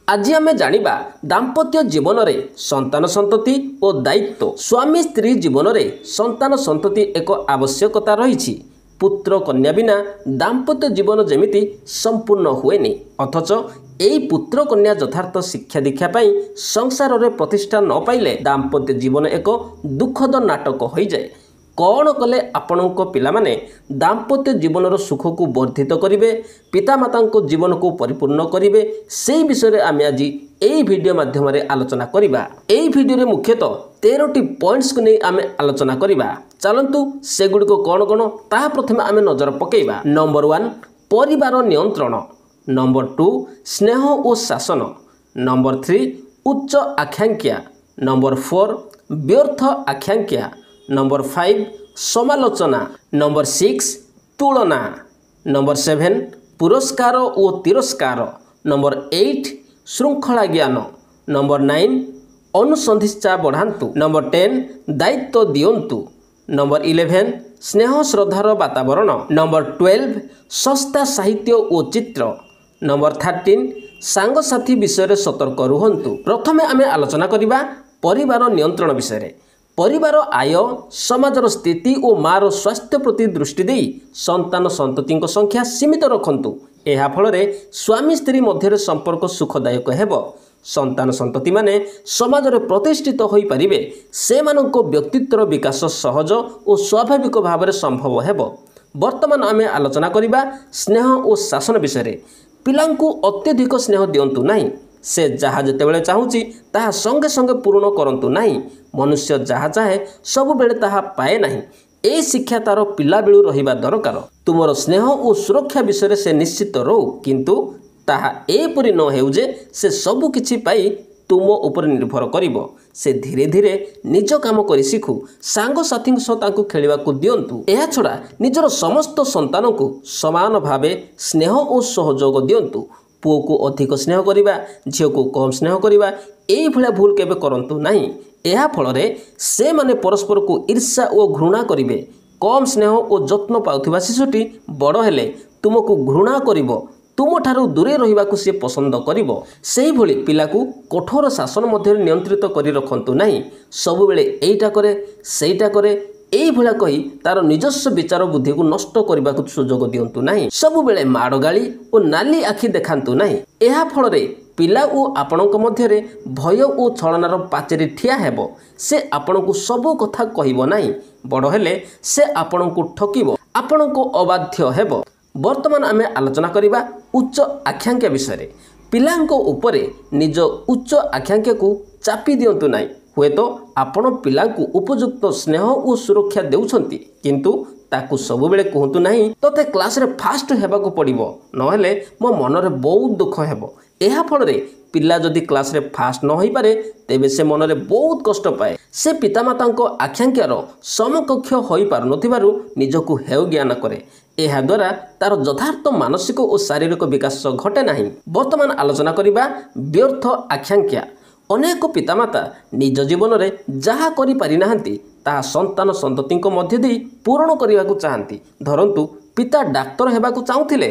आज आम जानिबा दाम्पत्य जीवन में संतान संतति और दायित्व। स्वामी स्त्री जीवन में संतान संतति एक आवश्यकता रही। पुत्र कन्या बिना दाम्पत्य जीवन जमिति संपूर्ण हुएनि। अथच यही पुत्र कन्या यथार्थ शिक्षा दीक्षा पाई संसार में प्रतिष्ठा न पाइले दाम्पत्य जीवन एक दुखद नाटक हो जाए। कौन कले आपणों पिलामाने दाम्पत्य जीवन सुख को वर्धित करेंगे, पितामाता जीवन को परिपूर्ण करेंगे, से विषय में आम आज यही वीडियो माध्यम आलोचना करवा। यही वीडियो मुख्यतः 13टी पॉइंट्स को नहीं आम आलोचना करवा। चलतु सेगुड़िक कौन कौन ता प्रथम आम नजर पकेइबा। नंबर 1 परिवार नियंत्रण, नंबर 2 स्नेह और शासन, नंबर 3 उच्च आकांक्षा, नंबर 4 व्यर्थ आकांक्षा, नंबर 5 समालोचना, नंबर 6 तुलना, नंबर 7 पुरस्कार और तिरस्कार, नंबर 8 श्रृंखला ज्ञान, नंबर 9 अनुसंधित्सा बढ़ातु, नंबर 10 दायित्व दियंतु, नंबर 11 स्नेह श्रद्धार वातावरण, नंबर 12 सस्ता साहित्य और चित्र, नंबर 13 सांगसाथी विषय सतर्क रुहंतु। प्रथमे आमे आलोचना करिबा परिवार नियंत्रण विषय। परिवार आय, समाजर स्थिति और मार स्वास्थ्य प्रति दृष्टि देई संतान संतति संख्या सीमित रखंतु। एहा फलरे स्वामी स्त्री मध्य संपर्क सुखदायक हेबो। संतान संतति माने समाज रे प्रतिष्ठित होई परिबे। से मानको व्यक्तित्व विकास सहज और स्वाभाविक भाव में संभव हेबो। वर्तमान आमे आलोचना करिबा स्नेह और शासन विषय। पिलांकु अत्यधिक स्नेह दियंतु नहीं। से जहाँ जितेबाला चाहूँगी ताहा संगे संगे पूर्ण करंतु नहीं। मनुष्य जहाँ चाहे सब बेले ताहा पाए नहीं। ए शिक्षा तार पिला बेलू रहिबा दरकार। तुमर स्नेह और सुरक्षा विषय से निश्चित रहू, किंतु ताहा एपरि न हेउ जे से सब किछि पाई तुम उपर निर्भर करिवो। से धीरे धीरे निज काम करि शिखु। सांग साथी सह खेलिबा को दियंतु। एहा छड़ा निजर समस्त संतान को समान भावे स्नेह और सहयोग दियंतु। पुओ को अधिक स्नेह करिबा, झियो को कम स्नेह करिबा, एई भलिया भूल केबे करंतु नहीं। एहा फलरे से माने परस्पर को ईर्ष्या और घृणा करिवे। कम स्नेह और जत्न पाउथिबा शिशुटी बड़ हेले तुमको घृणा करिवो, तुम ठारू दूरे रहिबाकु से पसंद करिवो। सेही भली पिला को कठोर शासन मध्य नियंत्रित करि रखंतु नहीं। सब बेले एइटा करे सेइटा करे एई भला कही तार निजस्व विचार बुद्धि को नष्ट करने को सुजोग दियंतु नहीं। सबु बेले माड़ गाली और नाली आखि देखांतु नहीं। एहा फलरे पिला और आपणक मध्यरे भय और छलनार पाचेरी ठिया हेबो। से आपणको सबु कथा कहिबो नहीं। बड़ हेले से आपणको ठकिबो, आपणको अबाध्य हेबो। वर्तमान आमे आलोचना करिबा उच्च आकांक्षा विषय। पिलांको उपरे निज उच्च आकांक्षा को चापी दियंतु नहीं। हुए तो आपण पिला को उपयुक्त स्नेह और सुरक्षा देउछंती, किंतु ताकू सब बेले कहतु नहीं तते क्लास रे फास्ट हेबाकू पड़िबो, नहेले मो मन रे बहुत दुख हेबो। एहा फलरे पिला जदि क्लास रे फास्ट न होई पारे तेबे से मन रे बहुत कष्ट पाए। से पितामातांको आकांक्षार समकक्ष होई पार नथिबारु निजकू हेउ ज्ञान करे। एहा द्वारा तार यथार्थ मानसिक और शारीरिक विकास घटे नहीं। वर्तमान आलोचना करिबा व्यर्थ आकांक्षा। अनेक पितामाता निज जीवन में जहाँ करि पारि नाहंती ताहा संतान संतति मध्य दे पूरण करने को चाहती। धरतु पिता डाक्तर हेबाकू चाहूथिले,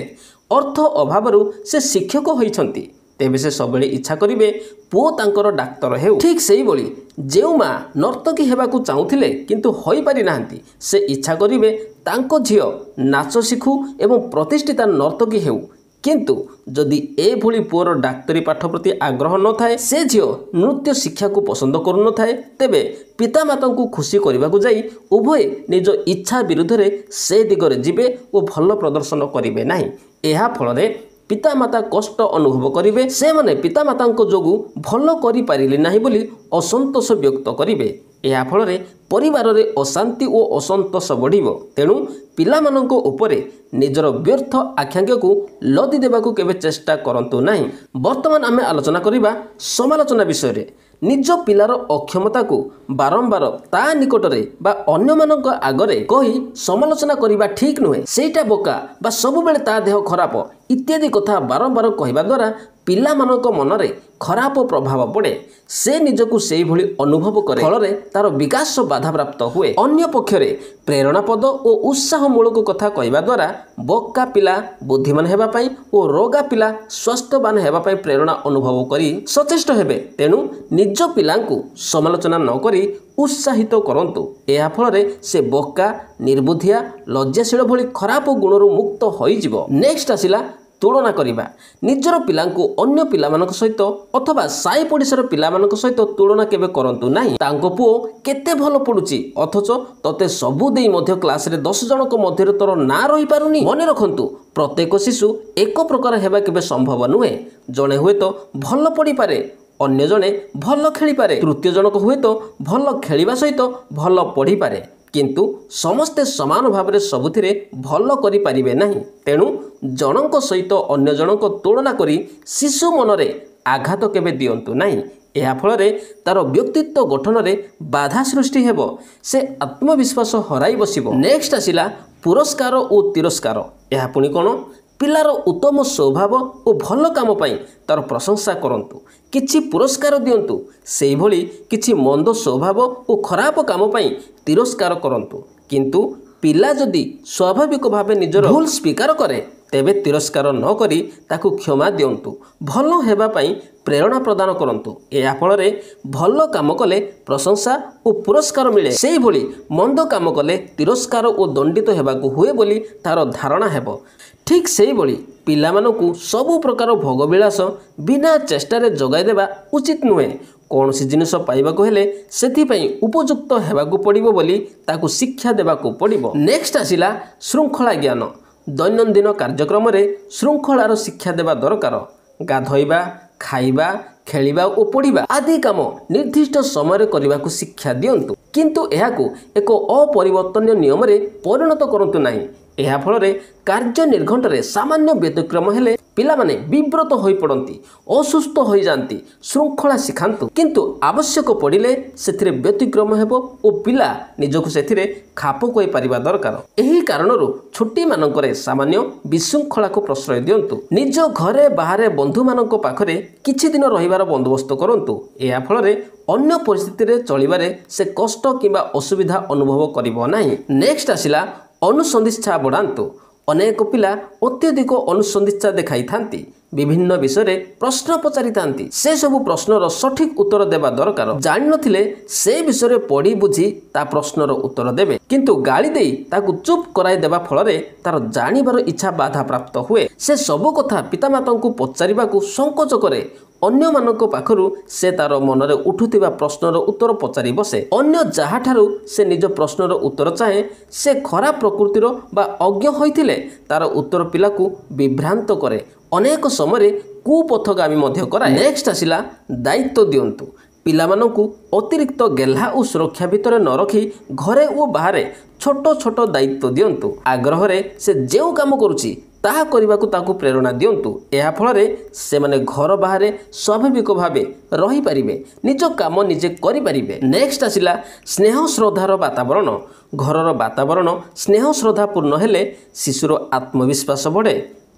अर्थ अभावरु से शिक्षक होइछंती, तेबे से सबले इच्छा करिवे पुओ तांकर डाक्तर हेउ। ठीक सेही बोली जेउ माँ नर्तकी हेबाकू चाहूथिले किंतु होई पारि नाहंती, से इच्छा करिवे तांको झियो नाच शिखु एवं प्रतिष्ठिता नर्तकी हेउ। किंतु जदि ए भली पुअर डाक्तरी पाठ प्रति आग्रह न थाए, से झियो नृत्य शिक्षा को पसंद करू न थाए, तेबे पितामाता को खुशी करने को जाई उभय निज इच्छा विरुद्ध रे से दिगरे जिबे और भल प्रदर्शन करिवे नहीं। एहा फलरे पितामाता कष्ट अनुभव करिवे। से माने पितामाता जोगु भल करि पारिले नाही बोली असंतोष व्यक्त करिवे। एहा फलरे परिवार रे अशांति और असंतोष बढ़िबो। तेणु पिलामानंको उपरे निजर व्यर्थ आकांक्षा को लदी देबाकू केबे चेष्टा करंतु नहीं। वर्तमान आमे आलोचना करिबा समालोचना विषय। निज पिलार अक्षमता को बारंबार ता निकटरे बा अन्य मानक आगरे कही समालोचना करिबा ठीक नुहे। सेटा बोका बा सब बेले ता देह खराब इत्यादि कथा बारंबार कहवा द्वारा पिलामानक मनरे खराब प्रभाव पड़े से निजकु से भली अनुभव करे फल तार विकास बाधाप्राप्त हुए। अन्य पक्षरे प्रेरणापद और उत्साहमूलक कथा कहवा द्वारा बक्का पिला बुद्धिमान हेबा पई और रोगा पिला स्वास्थ्यवान हेबा पई प्रेरणा अनुभव करी सचेष्ट हेबे। तेणु निज पिलांकु समालोचना न करी उत्साहित करंतु। एहा फल से बक्का निर्बुद्धिया लज्जाशील भली खराब गुणरू मुक्त होइजिवो। नेक्स्ट आसिला तुलना करिबा। निजर पिलांकु अन्य पिलामानक सहित अथवा साई पड़िसार पिलामानक सहित तुलना केबे करंतु नाही। तांको पुओ केते भल पडुची अथच तते सबु देई मध्य क्लास रे 10 जनक मध्य तोर ना रही पारुनी। मने रखंतु प्रत्येक शिशु एक प्रकार हेबा केबे संभव नुहे। जणे हुए तो भल पड़ी पारे, अन्य जणे भल खेली पारे, तृतीय जनक हुए तो भल खेलिबा सहित भल पढ़ी पारे, किंतु समस्ते समान भाव में सबुथिरे भल करि पारिबे नाही। तेणु जनक सहित अन्य जनक तुलना करी शिशु मनरे आघात केबे दियंतु नाही। एहा फलरे तार व्यक्तित्व गठन रे बाधा सृष्टि हेबो, से आत्मविश्वास हराई बसिबो। नेक्स्ट आसिला पुरस्कार और तिरस्कार। एहा पुणी कोन पिलार उत्तम स्वभाव और भल काम पाई तार प्रशंसा करंतु, किछि पुरस्कार दियंतु। सेहि भली किछि मंद स्वभाव और खराब काम पाई तिरस्कार करंतु। किंतु पिला जदि स्वाभाविक भावे निजर भूल स्वीकार करे तेबे तिरस्कार न करी ताकु क्षमा दियंतु। भल हेबा पाई प्रेरणा प्रदान करंतु। एहा फलरे भल काम कले प्रशंसा और पुरस्कार मिले, सेहि भली मंद काम कले तिरस्कार और दंडित हेबाकु हुए बोली तार धारणा हेबो। ठीक सेहि भली पिलामानकु सबु प्रकार भोगविलास बिना चेष्टारे जगाई देबा उचित नुहे। कौनसी जिनिस पाइबाकु हेले सेथिपई उपयुक्त हेबाकु पड़िबो बोली ताकु शिक्षा देबाकु पड़िबो। नेक्स्ट आसिला श्रृंखला ज्ञान। दैनंदिन कार्यक्रम रे श्रृंखलार शिक्षा देबा दरकार। गाधोइबा, खाइबा, खेलिबा और पढ़िबा आदि काम निर्दिष्ट समय करने शिक्षा दियंतु, किंतु एहाकु एक अपरिवर्तनीय नियम रे परिणत करंतु नाही। एहा फलरे कार्य निर्घंटरे सामान्य व्यतिक्रम हेले पिलामाने विव्रत होई पड़ती, असुस्थ होई जानती। श्रृंखला शिखांतु, किंतु आवश्यक पड़िले सेथिरे व्यतिक्रम हेबो और पिला निजकु सेथिरे खाप कोई परिबा दरकार। एही कारणरू छुट्टी मानकरे सामान्य विशृंखला को प्रश्रय दियंतु। निज घरे बाहरे बंधु मानक पाखरे किछि दिन रहिबार बंदोबस्त करंतु। एहा फलरे अन्य परिस्थिति रे चलिबारे से कष्ट किंबा असुविधा अनुभव करिबो नाही। नेक्स्ट आसिला अनुसंधिच्छा बढ़ातु। अनेक पिला अत्यधिक अनुसंधिच्छा देखाई थांती, विभिन्न विषय प्रश्न पचारि थांती। से सबु प्रश्नर सठिक उत्तर देबा दरकार। जानि नथिले से विषय पढ़ी बुझी ता प्रश्नर उत्तर देबे, किंतु गाली देई ताकु चुप कराई देबा फलरे तार जानिबार इच्छा बाधा प्राप्त हुए। से सबु कथा पितामातांकु पचारिबाकु संकोच करे। अन्य मानक पाखरु से तार मनरे उठुथिबा प्रश्नर उत्तर पचारि बसे। अन्य जहाठारु से निज प्रश्नर उत्तर चाहे से खराब प्रकृतिर बा अज्ञ होइथिले तार उत्तर पिलाकु विभ्रांत करे, अनेक समय कुपथगामी मध्य कराए। नेक्स्ट आसिला दायित्व दियंतु। पिलामानंकु अतिरिक्त गेल्हा और सुरक्षा भितर न रखी घरे और बाहरे छोट छोट दायित्व दियंतु। आग्रह से जेउ काम करुची ताहा करिबाकु ताकु प्रेरणा दियंतु। एहा फलरे से माने घर बाहरे स्वाभाविक भावे रही पारिबे, निज काम निजे करि पारिबे। नेक्स्ट आसिला स्नेह श्रद्धार वातावरण। घरर वातावरण स्नेह श्रद्धा पूर्ण हेले शिशुर आत्मविश्वास बढ़े,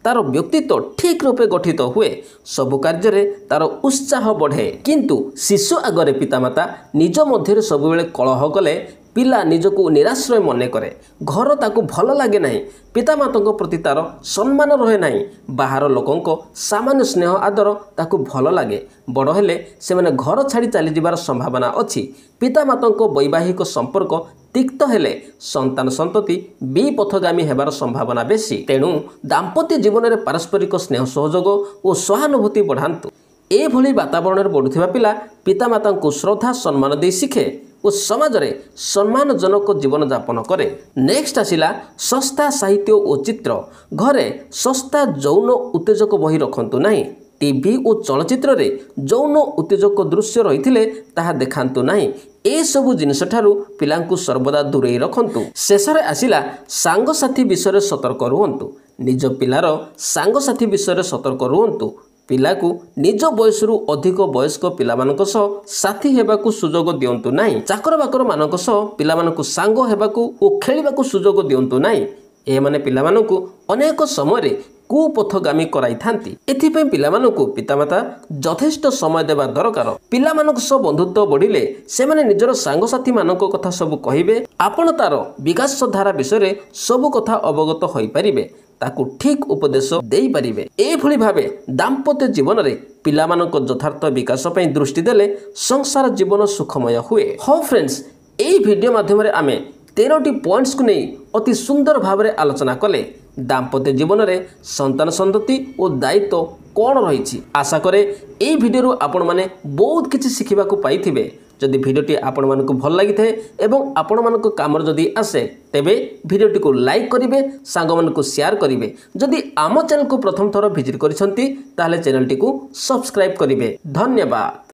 तार व्यक्तित्व ठीक रूपे गठित हुए, सबु कार्य तार उत्साह बढ़े। किंतु शिशु आगरे पितामाता निज मध्य सबुबेले कलह कले पिला निजकु निराश्रय मने करे, घर ताकु भल लगे नहीं, पितामाता प्रति तार सम्मान रहे नहीं, बाहर लोकंको सामान्य स्नेह आदर ताकु भल लगे। बड़ हेले से माने घर छाड़ी चली जिबार संभावना अछि। पितामाता वैवाहिक संपर्क तिक्त हेले संतान संतति विपथगामी हेबार संभावना बेसी। तेणु दाम्पत्य जीवन में पारस्परिक स्नेह सहयोग और सहानुभूति बढ़ातु। एभली वातावरण में बढ़ुथिबा पिला पितामाता श्रद्धा सम्मान दे शिखे और समाज रे सम्मानजनक जीवन यापन करे। नेक्स्ट आसिला सस्ता साहित्य और चित्र। घरे सस्ता जौन उत्तेजक बही रखंतु नाही। टीवी और चलचित्र रे जौन उत्तेजक दृश्य रही ताहा देखांतु नाही। ए सबु जिनिस ठारू पिलांकु सर्वदा दूरे रखंतु। शेषरे आसिला सांगसाथी विषय सतर्क रुहंतु। निज पिलार सांगसाथी विषय सतर्क रुहंतु। पिलाकु निज बयसरु अधिक वयस्क पिलामानक सह साथी हेबाकु सुजोग दियंतु नाही। चाकर बाकर मानक सह पिलामानकु सांग हेबाकु ओ खेलिबाकु सुजोग दियंतु नाही। ए माने पिलामानकु अनेक समय କୁପଥଗାମୀ କରାଇଥାନ୍ତି। ଏଥିପାଇଁ ପିଲାମାନଙ୍କୁ ପିତାମାତା ଯଥେଷ୍ଟ ସମୟ ଦେବା ଦରକାର। ପିଲାମାନଙ୍କ ସହ ବନ୍ଧୁତ୍ୱ ବଢ଼ିଲେ ସେମାନେ ନିଜର ସାଙ୍ଗସାଥିମାନଙ୍କ କଥା ସବୁ କହିବେ। ଆପଣ ତାର ବିକାଶ ଧାରା ବିଷୟରେ ସବୁ କଥା ଅବଗତ ହୋଇପାରିବେ, ତାକୁ ଠିକ୍ ଉପଦେଶ ଦେଇପାରିବେ। ଏଭଳି ଭାବେ ଦାମ୍ପତ୍ୟ ଜୀବନରେ ପିଲାମାନଙ୍କ ଯଥାର୍ଥ ବିକାଶ ପାଇଁ ଦୃଷ୍ଟି ଦେଲେ ସଂସାର ଜୀବନ ସୁଖମୟ ହୁଏ। ହଉ ଫ୍ରେଣ୍ଡସ୍, ଏହି ଭିଡ଼ିଓ ମାଧ୍ୟମରେ ଆମେ 13ଟି ପଏଣ୍ଟସକୁ ନେଇ ଅତି ସୁନ୍ଦର ଭାବରେ ଆଲୋଚନା କଲେ ଦାମ୍ପତ୍ୟ ଜୀବନରେ ସନ୍ତାନ ସନ୍ତତି ଓ ଦାୟିତ୍ୱ କ'ଣ ରହିଛି। ଆଶା କରେ ଏହି ଭିଡ଼ିଓରୁ ଆପଣମାନେ ବହୁତ କିଛି ଶିଖିବାକୁ ପାଇଥିବେ। ଯଦି ଭିଡ଼ିଓଟି ଆପଣମାନଙ୍କୁ ଭଲ ଲାଗିଥାଏ ଏବଂ ଆପଣମାନଙ୍କ କାମରେ ଯଦି ଆସେ ତେବେ ଭିଡ଼ିଓଟିକୁ ଲାଇକ୍ କରିବେ, ସାଙ୍ଗମାନଙ୍କୁ ସେୟାର କରିବେ। ଯଦି ଆମ ଚ୍ୟାନେଲକୁ ପ୍ରଥମ ଥର ଭିଜିଟ୍ କରିଛନ୍ତି ତାହେଲେ ଚ୍ୟାନେଲଟିକୁ ସବସ୍କ୍ରାଇବ୍ କରିବେ। ଧନ୍ୟବାଦ।